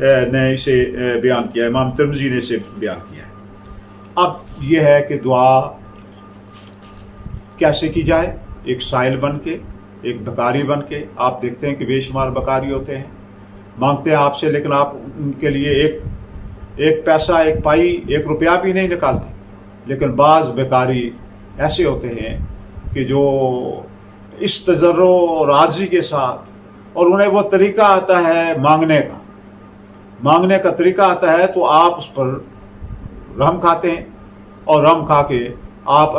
نے اسے بیان کیا ہے، امام ترمذی نے اسے بیان کیا ہے۔ اب یہ ہے کہ دعا کیسے کی جائے؟ ایک سائل بن کے، ایک بھکاری بن کے۔ آپ دیکھتے ہیں کہ بے شمار بھکاری ہوتے ہیں، مانگتے ہیں آپ سے، لیکن آپ ان کے لیے ایک پیسہ، ایک پائی، ایک روپیہ بھی نہیں نکالتے۔ لیکن بعض بھکاری ایسے ہوتے ہیں کہ جو اس تضرع اور عاجزی کے ساتھ، اور انہیں وہ طریقہ آتا ہے مانگنے کا طریقہ آتا ہے، تو آپ اس پر رحم کھاتے ہیں، اور رحم کھا کے آپ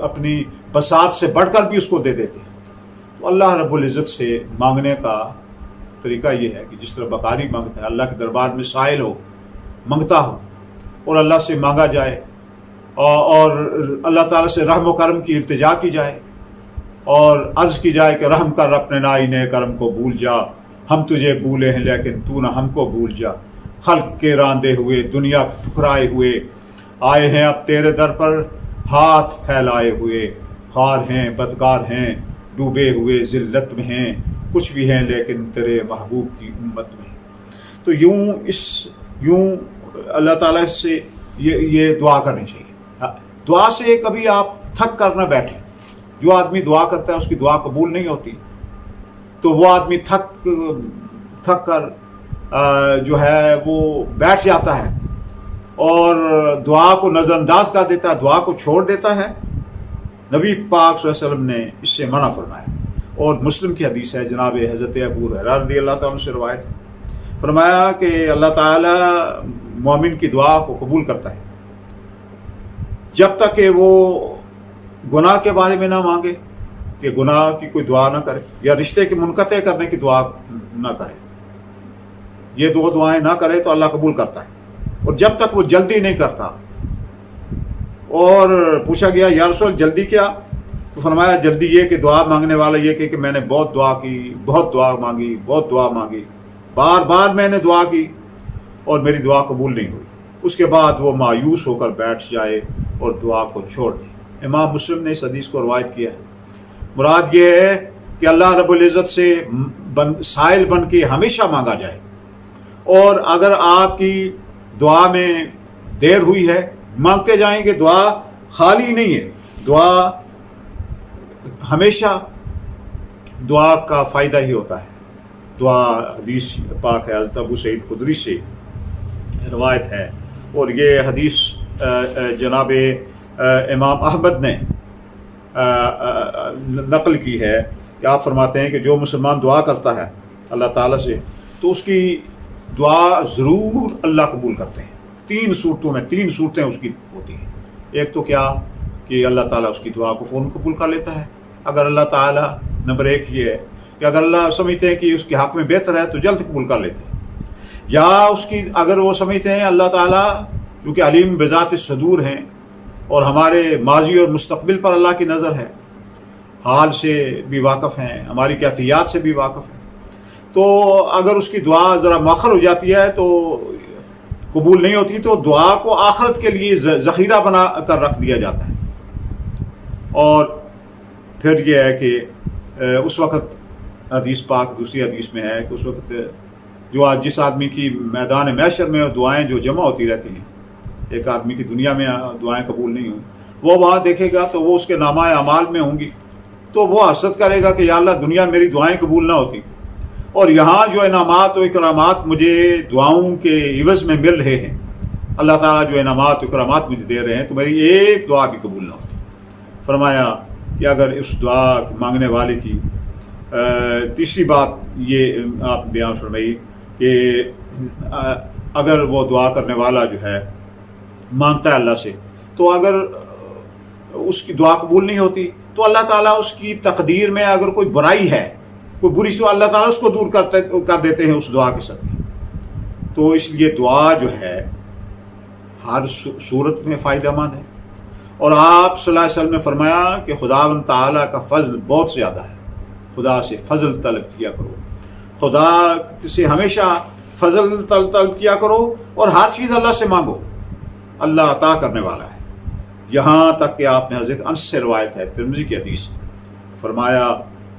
اپنی بساط سے بڑھ کر بھی اس کو دے دیتے ہیں۔ تو اللہ رب العزت سے مانگنے کا طریقہ یہ ہے کہ جس طرح بکاری مانگتا ہے، اللہ کے دربار میں سائل ہو، منگتا ہو، اور اللہ سے مانگا جائے، اور اللہ تعالیٰ سے رحم و کرم کی التجا کی جائے، اور عرض کی جائے کہ رحم کر اپنے نائنے کرم کو بھول جا، ہم تجھے بھولے ہیں لیکن تو نہ ہم کو بھول جا، خلق کے راندے ہوئے، دنیا ٹھکرائے ہوئے، آئے ہیں اب تیرے در پر ہاتھ پھیلائے ہوئے، خوار ہیں، بدکار ہیں، ڈوبے ہوئے ذلت میں ہیں، کچھ بھی ہیں لیکن تیرے محبوب کی امت میں۔ تو یوں اللہ تعالیٰ سے یہ دعا کرنی چاہیے۔ دعا سے کبھی آپ تھک کر نہ بیٹھیں۔ جو آدمی دعا کرتا ہے اس کی دعا قبول نہیں ہوتی، تو وہ آدمی تھک کر جو ہے وہ بیٹھ جاتا ہے اور دعا کو نظر انداز کر دیتا ہے، دعا کو چھوڑ دیتا ہے۔ نبی پاک صلی اللہ علیہ وسلم نے اس سے منع فرمایا، اور مسلم کی حدیث ہے، جناب حضرت ابو ہریرہ رضی اللہ تعالیٰ عنہ سے روایت ہے، فرمایا کہ اللہ تعالیٰ مومن کی دعا کو قبول کرتا ہے جب تک کہ وہ گناہ کے بارے میں نہ مانگے، کہ گناہ کی کوئی دعا نہ کرے، یا رشتے کے منقطع کرنے کی دعا نہ کرے۔ یہ دو دعائیں نہ کرے تو اللہ قبول کرتا ہے، اور جب تک وہ جلدی نہیں کرتا۔ اور پوچھا گیا یا رسول جلدی کیا؟ تو فرمایا جلدی یہ کہ دعا مانگنے والا یہ کہ میں نے بہت دعا کی، بہت دعا مانگی، بار بار میں نے دعا کی اور میری دعا قبول نہیں ہوئی، اس کے بعد وہ مایوس ہو کر بیٹھ جائے اور دعا کو چھوڑ دے۔ امام مسلم نے اس حدیث کو روایت کیا ہے۔ مراد یہ ہے کہ اللہ رب العزت سے سائل بن کے ہمیشہ مانگا جائے، اور اگر آپ کی دعا میں دیر ہوئی ہے، مانگتے جائیں کہ دعا خالی نہیں ہے، دعا ہمیشہ دعا کا فائدہ ہی ہوتا ہے۔ دعا حدیث پاک ہے، حضرت ابو سعید خدری سے روایت ہے، اور یہ حدیث جناب امام احمد نے نقل کی ہے کہ آپ فرماتے ہیں کہ جو مسلمان دعا کرتا ہے اللہ تعالیٰ سے تو اس کی دعا ضرور اللہ قبول کرتے ہیں۔ تین صورتیں اس کی ہوتی ہیں۔ ایک تو کیا کہ اللہ تعالیٰ اس کی دعا کو فوراً قبول کر لیتا ہے، اگر اللہ تعالیٰ، نمبر ایک یہ ہے کہ اگر اللہ سمجھتے ہیں کہ اس کے حق میں بہتر ہے تو جلد قبول کر لیتے ہیں، یا اس کی اگر وہ سمجھتے ہیں اللہ تعالیٰ کیونکہ علیم بذات الصدور ہیں اور ہمارے ماضی اور مستقبل پر اللہ کی نظر ہے، حال سے بھی واقف ہیں، ہماری کیفیات سے بھی واقف ہیں، تو اگر اس کی دعا ذرا مؤخر ہو جاتی ہے تو قبول نہیں ہوتی، تو دعا کو آخرت کے لیے ذخیرہ بنا کر رکھ دیا جاتا ہے۔ اور پھر یہ ہے کہ اس وقت حدیث پاک دوسری حدیث میں ہے کہ اس وقت جس آدمی کی میدان محشر میں دعائیں جو جمع ہوتی رہتی ہیں، ایک آدمی کی دنیا میں دعائیں قبول نہیں ہوئی، وہ وہاں دیکھے گا تو وہ اس کے نامہ اعمال میں ہوں گی، تو وہ حسرت کرے گا کہ یا اللہ دنیا میری دعائیں قبول نہ ہوتی، اور یہاں جو انعامات و اکرامات مجھے دعاؤں کے عوض میں مل رہے ہیں، اللہ تعالیٰ جو انعامات و اکرامات مجھے دے رہے ہیں، تو میری ایک دعا بھی قبول نہ ہوتی۔ فرمایا کہ اگر اس دعا مانگنے والے کی تیسری بات یہ آپ بیان فرمائی کہ اگر وہ دعا کرنے والا جو ہے مانگتا ہے اللہ سے، تو اگر اس کی دعا قبول نہیں ہوتی تو اللہ تعالیٰ اس کی تقدیر میں اگر کوئی برائی ہے، کوئی بری تو اللہ تعالیٰ اس کو دور کر دیتے ہیں اس دعا کے صدقے۔ تو اس لیے دعا جو ہے ہر صورت میں فائدہ مند ہے، اور آپ صلی اللہ علیہ وسلم نے فرمایا کہ خداوند تعالیٰ کا فضل بہت زیادہ ہے، خدا سے فضل طلب کیا کرو، خدا سے ہمیشہ فضل طلب کیا کرو، اور ہر چیز اللہ سے مانگو، اللہ عطا کرنے والا ہے۔ یہاں تک کہ آپ نے حضرت انس سے روایت ہے، ترمذی کی حدیث، فرمایا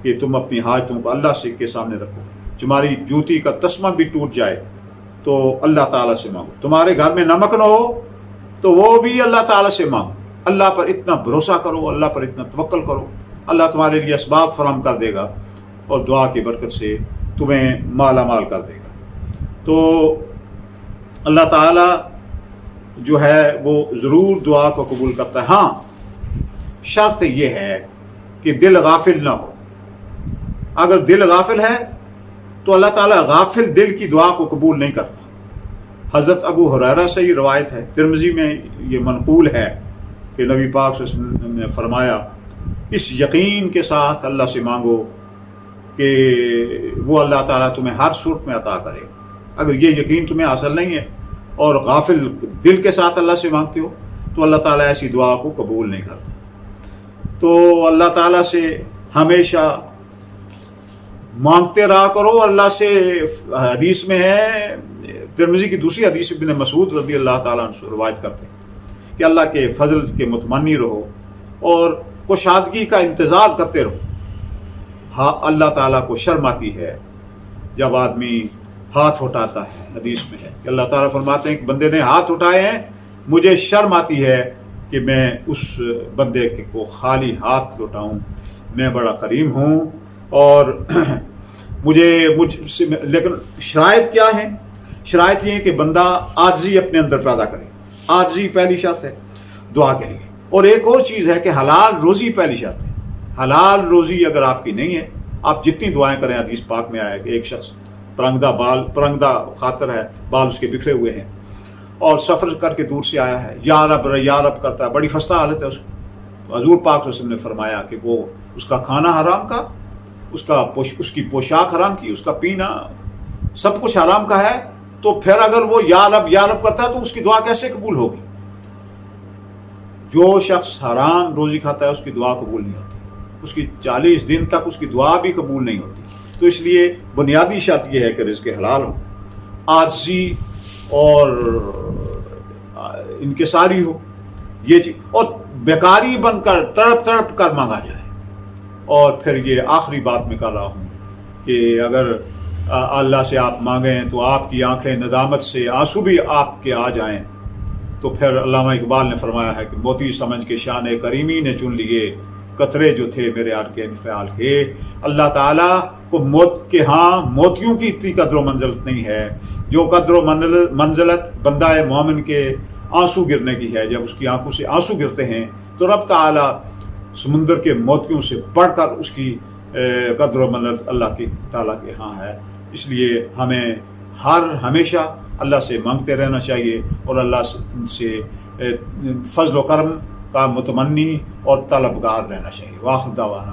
کہ تم اپنی حاجتوں کو اللہ سے کے سامنے رکھو، تمہاری جوتی کا تسمہ بھی ٹوٹ جائے تو اللہ تعالیٰ سے مانگو، تمہارے گھر میں نمک نہ ہو تو وہ بھی اللہ تعالیٰ سے مانگو، اللہ پر اتنا بھروسہ کرو، اللہ پر اتنا توکل کرو، اللہ تمہارے لیے اسباب فراہم کر دے گا اور دعا کی برکت سے تمہیں مالا مال کر دے گا۔ تو اللہ تعالیٰ جو ہے وہ ضرور دعا کو قبول کرتا ہے۔ ہاں شرط یہ ہے کہ دل غافل نہ ہو، اگر دل غافل ہے تو اللہ تعالیٰ غافل دل کی دعا کو قبول نہیں کرتا۔ حضرت ابو ہریرہ سے یہ روایت ہے، ترمذی میں یہ منقول ہے کہ نبی پاک صلی اللہ علیہ وسلم نے فرمایا اس یقین کے ساتھ اللہ سے مانگو کہ وہ اللہ تعالیٰ تمہیں ہر صورت میں عطا کرے۔ اگر یہ یقین تمہیں حاصل نہیں ہے اور غافل دل کے ساتھ اللہ سے مانگتے ہو تو اللہ تعالیٰ ایسی دعا کو قبول نہیں کرتا۔ تو اللہ تعالیٰ سے ہمیشہ مانگتے رہا کرو۔ اللہ سے حدیث میں ہے، ترمذی کی دوسری حدیث ابن مسعود رضی اللہ تعالیٰ عنہ سے روایت کرتے ہیں کہ اللہ کے فضل کے متمنی رہو اور کشادگی کا انتظار کرتے رہو۔ ہاں اللہ تعالیٰ کو شرم آتی ہے جب آدمی ہاتھ اٹھاتا ہے، حدیث میں ہے کہ اللہ تعالیٰ فرماتے ہیں کہ بندے نے ہاتھ اٹھائے ہیں، مجھے شرم آتی ہے کہ میں اس بندے کو خالی ہاتھ لوٹاؤں، میں بڑا کریم ہوں اور لیکن شرائط کیا ہے؟ شرائط یہ ہے کہ بندہ عاجزی اپنے اندر پیدا کرے، عاجزی پہلی شرط ہے دعا کے لیے۔ اور ایک اور چیز ہے کہ حلال روزی پہلی شرط ہے۔ حلال روزی اگر آپ کی نہیں ہے، آپ جتنی دعائیں کریں، حدیث پاک میں آیا کہ ایک شخص پرنگدہ خاطر ہے، بال اس کے بکھرے ہوئے ہیں اور سفر کر کے دور سے آیا ہے، یا رب کرتا ہے، بڑی خستہ حالت ہے اس کو۔ حضور پاک صلی اللہ علیہ وسلم نے فرمایا کہ وہ اس کا کھانا حرام کا، اس کی پوشاک حرام کی، اس کا پینا سب کچھ حرام کا ہے، تو پھر اگر وہ یا رب کرتا ہے تو اس کی دعا کیسے قبول ہوگی؟ جو شخص حرام روزی کھاتا ہے اس کی دعا قبول نہیں ہوتی، اس کی 40 دن تک اس کی دعا بھی قبول نہیں ہوتی۔ تو اس لیے بنیادی شرط یہ ہے کہ رزق حلال ہو، عاجزی اور انکساری ہو، یہ چیز، اور بیکاری بن کر تڑپ کر مانگا جائے۔ اور پھر یہ آخری بات میں کر رہا ہوں کہ اگر اللہ سے آپ مانگیں تو آپ کی آنکھیں ندامت سے آنسو بھی آپ کے آ جائیں تو پھر علامہ اقبال نے فرمایا ہے کہ موتی سمجھ کے شان کریمی نے چن لیے قطرے جو تھے میرے کے انفعال کے۔ اللہ تعالیٰ کو موت کے ہاں موتیوں کی اتنی قدر و منزلت نہیں ہے جو قدر و منزلت بندہ مومن کے آنسو گرنے کی ہے۔ جب اس کی آنکھوں سے آنسو گرتے ہیں تو رب تعالیٰ سمندر کے موتیوں سے بڑھ کر اس کی قدر و منزلت اللہ کی تعالیٰ کے ہاں ہے۔ اس لیے ہمیں ہمیشہ اللہ سے مانگتے رہنا چاہیے اور اللہ سے فضل و کرم کا متمنی اور طلبگار رہنا چاہیے۔ واخر دعوانا